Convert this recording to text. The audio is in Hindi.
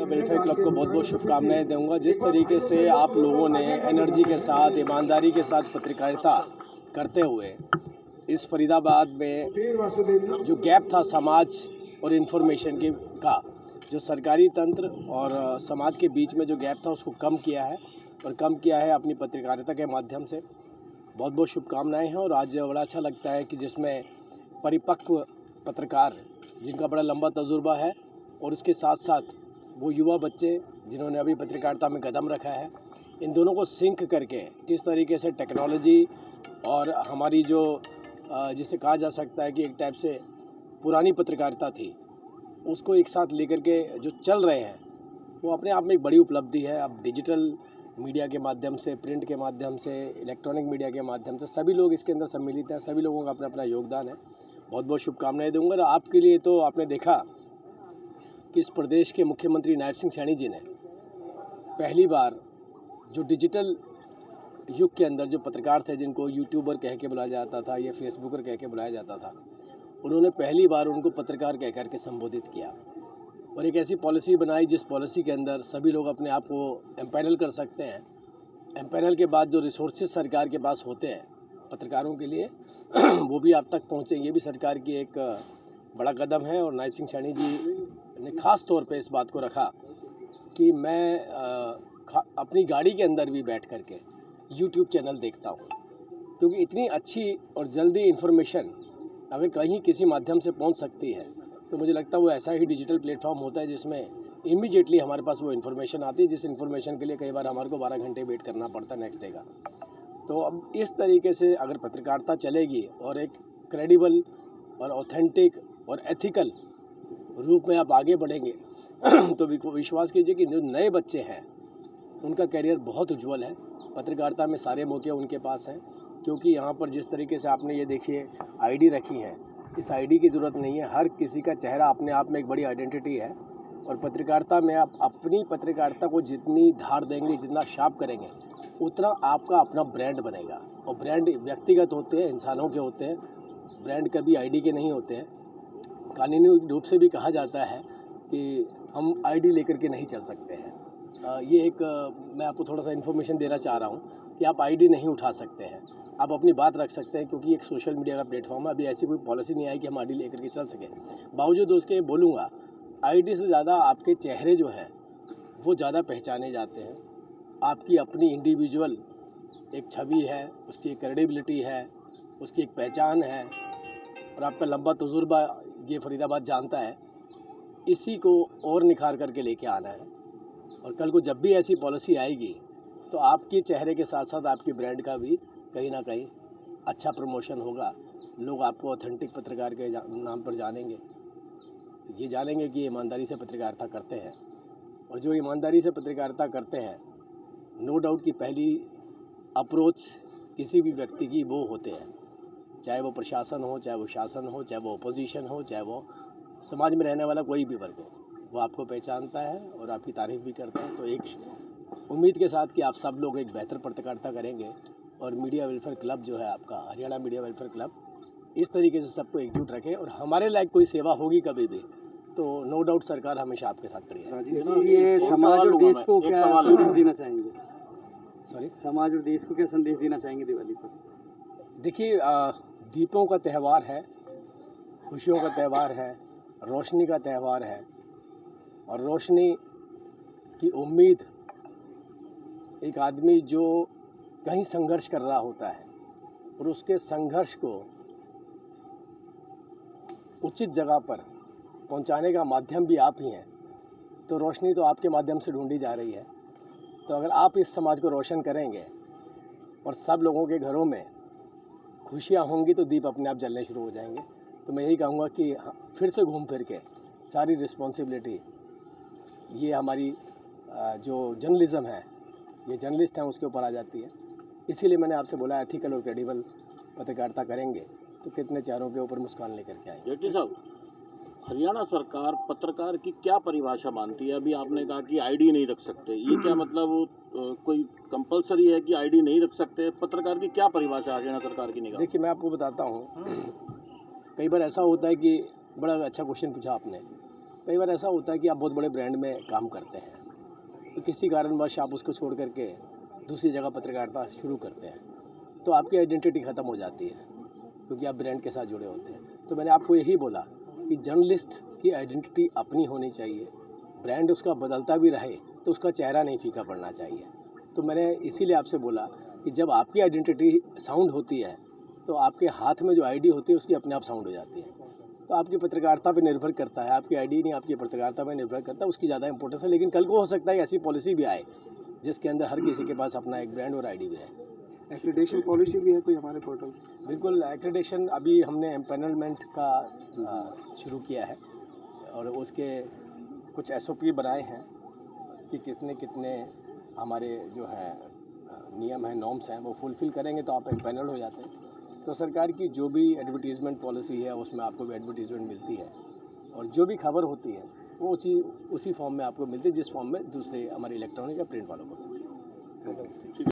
वेलफेयर क्लब को बहुत बहुत शुभकामनाएं दूंगा। जिस तरीके से आप लोगों ने एनर्जी के साथ, ईमानदारी के साथ पत्रकारिता करते हुए इस फरीदाबाद में जो गैप था समाज और इन्फॉर्मेशन के का, जो सरकारी तंत्र और समाज के बीच में जो गैप था उसको कम किया है, और कम किया है अपनी पत्रकारिता के माध्यम से। बहुत बहुत शुभकामनाएं हैं। और आज बड़ा अच्छा लगता है कि जिसमें परिपक्व पत्रकार जिनका बड़ा लंबा तजुर्बा है और उसके साथ साथ वो युवा बच्चे जिन्होंने अभी पत्रकारिता में कदम रखा है, इन दोनों को सिंक करके किस तरीके से टेक्नोलॉजी और हमारी जो जिसे कहा जा सकता है कि एक टाइप से पुरानी पत्रकारिता थी, उसको एक साथ लेकर के जो चल रहे हैं, वो अपने आप में एक बड़ी उपलब्धि है। अब डिजिटल मीडिया के माध्यम से, प्रिंट के माध्यम से, इलेक्ट्रॉनिक मीडिया के माध्यम से सभी लोग इसके अंदर सम्मिलित हैं, सभी लोगों का अपना अपना योगदान है। बहुत बहुत शुभकामनाएं दूंगा। और आपके लिए तो आपने देखा कि इस प्रदेश के मुख्यमंत्री नायब सिंह सैनी जी ने पहली बार जो डिजिटल युग के अंदर जो पत्रकार थे, जिनको यूट्यूबर कह के बुलाया जाता था या फेसबुकर कह के बुलाया जाता था, उन्होंने पहली बार उनको पत्रकार कह कर के संबोधित किया और एक ऐसी पॉलिसी बनाई जिस पॉलिसी के अंदर सभी लोग अपने आप को एम्पैनल कर सकते हैं। एम्पैनल के बाद जो रिसोर्सेज सरकार के पास होते हैं पत्रकारों के लिए वो भी आप तक पहुँचे। ये भी सरकार की एक बड़ा कदम है। और नायब सिंह सैनी जी ने ख़ास तौर पे इस बात को रखा कि मैं अपनी गाड़ी के अंदर भी बैठ कर के यूट्यूब चैनल देखता हूँ, क्योंकि इतनी अच्छी और जल्दी इन्फॉर्मेशन अगर कहीं किसी माध्यम से पहुँच सकती है तो मुझे लगता है वो ऐसा ही डिजिटल प्लेटफॉर्म होता है जिसमें इमीडिएटली हमारे पास वो इन्फॉर्मेशन आती है, जिस इन्फॉर्मेशन के लिए कई बार हमारे को 12 घंटे वेट करना पड़ता है नेक्स्ट डे का। तो अब इस तरीके से अगर पत्रकारिता चलेगी और एक क्रेडिबल और ऑथेंटिक और एथिकल रूप में आप आगे बढ़ेंगे तो विश्वास कीजिए कि जो नए बच्चे हैं उनका करियर बहुत उज्जवल है। पत्रकारिता में सारे मौके उनके पास हैं, क्योंकि यहाँ पर जिस तरीके से आपने ये देखिए आईडी रखी है, इस आईडी की ज़रूरत नहीं है। हर किसी का चेहरा अपने आप में एक बड़ी आइडेंटिटी है। और पत्रकारिता में आप अपनी पत्रकारिता को जितनी धार देंगे, जितना शार्प करेंगे, उतना आपका अपना ब्रांड बनेगा। और ब्रांड व्यक्तिगत होते हैं, इंसानों के होते हैं, ब्रांड कभी आईडी के नहीं होते हैं। कानूनी रूप से भी कहा जाता है कि हम आईडी लेकर के नहीं चल सकते हैं। ये एक मैं आपको थोड़ा सा इन्फॉर्मेशन देना चाह रहा हूँ कि आप आईडी नहीं उठा सकते हैं, आप अपनी बात रख सकते हैं, क्योंकि एक सोशल मीडिया का प्लेटफॉर्म है। अभी ऐसी कोई पॉलिसी नहीं आई कि हम आईडी लेकर के चल सकें। बावजूद उसके बोलूँगा, आईडी से ज़्यादा आपके चेहरे जो हैं वो ज़्यादा पहचाने जाते हैं। आपकी अपनी इंडिविजुअल एक छवि है, उसकी एक क्रेडिबिलिटी है, उसकी एक पहचान है, और आपका लंबा तजुर्बा ये फरीदाबाद जानता है। इसी को और निखार करके लेके आना है। और कल को जब भी ऐसी पॉलिसी आएगी तो आपके चेहरे के साथ साथ आपकी ब्रांड का भी कहीं ना कहीं अच्छा प्रमोशन होगा। लोग आपको ऑथेंटिक पत्रकार के नाम पर जानेंगे, ये जानेंगे कि ईमानदारी से पत्रकारिता करते हैं। और जो ईमानदारी से पत्रकारिता करते हैं, नो डाउट कि पहली अप्रोच किसी भी व्यक्ति की वो होते हैं, चाहे वो प्रशासन हो, चाहे वो शासन हो, चाहे वो अपोजिशन हो, चाहे वो समाज में रहने वाला कोई भी वर्ग हो, वो आपको पहचानता है और आपकी तारीफ़ भी करता है। तो एक उम्मीद के साथ कि आप सब लोग एक बेहतर पत्रकारिता करेंगे और मीडिया वेलफेयर क्लब जो है आपका, हरियाणा मीडिया वेलफेयर क्लब, इस तरीके से सबको एकजुट रखें। और हमारे लायक कोई सेवा होगी कभी भी तो नो डाउट सरकार हमेशा आपके साथ खड़ी है। ये समाज और देश को क्या संदेश देना चाहेंगे? सॉरी, समाज और देश को क्या संदेश देना चाहेंगे दिवाली पर? देखिए, दीपों का त्यौहार है, खुशियों का त्यौहार है, रोशनी का त्यौहार है। और रोशनी की उम्मीद एक आदमी जो कहीं संघर्ष कर रहा होता है और उसके संघर्ष को उचित जगह पर पहुंचाने का माध्यम भी आप ही हैं। तो रोशनी तो आपके माध्यम से ढूंढी जा रही है। तो अगर आप इस समाज को रोशन करेंगे और सब लोगों के घरों में खुशियां होंगी तो दीप अपने आप जलने शुरू हो जाएंगे। तो मैं यही कहूँगा कि फिर से घूम फिर के सारी रिस्पॉन्सिबिलिटी ये हमारी जो जर्नलिज्म है, ये जर्नलिस्ट हैं उसके ऊपर आ जाती है। इसीलिए मैंने आपसे बोला एथिकल और क्रेडिबल पत्रकारिता करेंगे तो कितने चेहरों के ऊपर मुस्कान लेकर के आएंगे। जेटली साहब, हरियाणा सरकार पत्रकार की क्या परिभाषा मानती है? अभी आपने कहा कि आईडी नहीं रख सकते, ये क्या मतलब कोई कंपलसरी है कि आईडी नहीं रख सकते? पत्रकार की क्या परिभाषा है हरियाणा सरकार की निगाह? देखिए, मैं आपको बताता हूँ, कई बार ऐसा होता है कि बड़ा अच्छा क्वेश्चन पूछा आपने। कई बार ऐसा होता है कि आप बहुत बड़े ब्रांड में काम करते हैं, तो किसी कारणवश आप उसको छोड़ करके दूसरी जगह पत्रकारिता शुरू करते हैं, तो आपकी आइडेंटिटी ख़त्म हो जाती है क्योंकि आप ब्रांड के साथ जुड़े होते हैं। तो मैंने आपको यही बोला कि जर्नलिस्ट की आइडेंटिटी अपनी होनी चाहिए, ब्रांड उसका बदलता भी रहे तो उसका चेहरा नहीं फीका पड़ना चाहिए। तो मैंने इसीलिए आपसे बोला कि जब आपकी आइडेंटिटी साउंड होती है तो आपके हाथ में जो आईडी होती है उसकी अपने आप साउंड हो जाती है। तो आपकी पत्रकारिता पे निर्भर करता है, आपकी आईडी नहीं, आपकी पत्रकारिता पे निर्भर करता है, उसकी ज़्यादा इंपॉर्टेंस है। लेकिन कल को हो सकता है ऐसी पॉलिसी भी आए जिसके अंदर हर किसी के पास अपना एक ब्रांड और आईडी भी रहे। एक्रीडेशन पॉलिसी भी है कोई हमारे पोर्टल? बिल्कुल, एक्रीडेशन अभी हमने एम्पैनलमेंट का शुरू किया है और उसके कुछ SOP बनाए हैं कि कितने कितने हमारे जो हैं नियम हैं, नॉर्म्स हैं, वो फुलफ़िल करेंगे तो आप एम्पैनल हो जाते हैं। तो सरकार की जो भी एडवर्टीज़मेंट पॉलिसी है उसमें आपको भी एडवर्टीज़मेंट मिलती है और जो भी खबर होती है वो उसी फॉर्म में आपको मिलती है जिस फॉर्म में दूसरे हमारे इलेक्ट्रॉनिक या प्रिंट वालों को मिलती है।